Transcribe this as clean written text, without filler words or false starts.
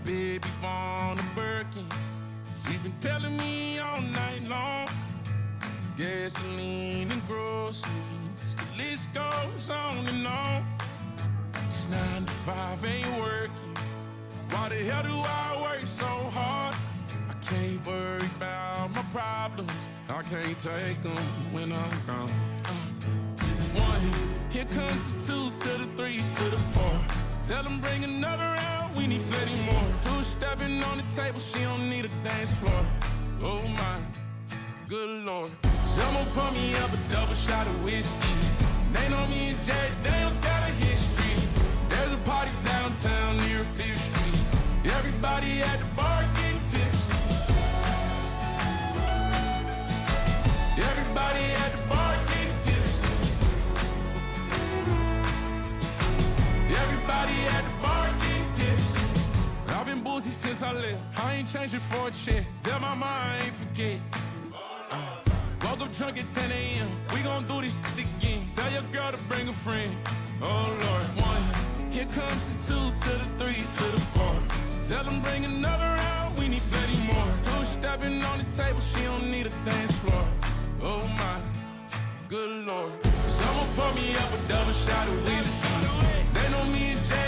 baby born a Birkin. She's been telling me all night long. Gasoline and groceries, the list goes on and on. This 9 to 5 ain't working. Why the hell do I work so hard? I can't worry about my problems. I can't take them when I'm gone. 1, here comes the 2 to the 3 to the 4. Tell them bring another round, we need plenty more. 2 stepping on the table, she don't need a dance floor. Oh my, good Lord. Someone pour me up a double shot of whiskey. They know me and Jack Daniels got a history. There's a party downtown near 5th Street. Everybody at the bar getting tipsy. Everybody at the bar getting tipsy. Everybody at the bar getting tipsy. I've been boozy since I left. I ain't changing for a check. Tell my mom I ain't forget. Woke up drunk at 10 a.m. We gon' do this shit again. Tell your girl to bring a friend. Oh Lord. 1, here comes the 2 to the 3 to the 4. Tell them bring another round, we need plenty more. 2 stepping on the table, she don't need a dance floor. Oh my, good Lord. Someone pour me up a double shot of whiskey. They know me and Jay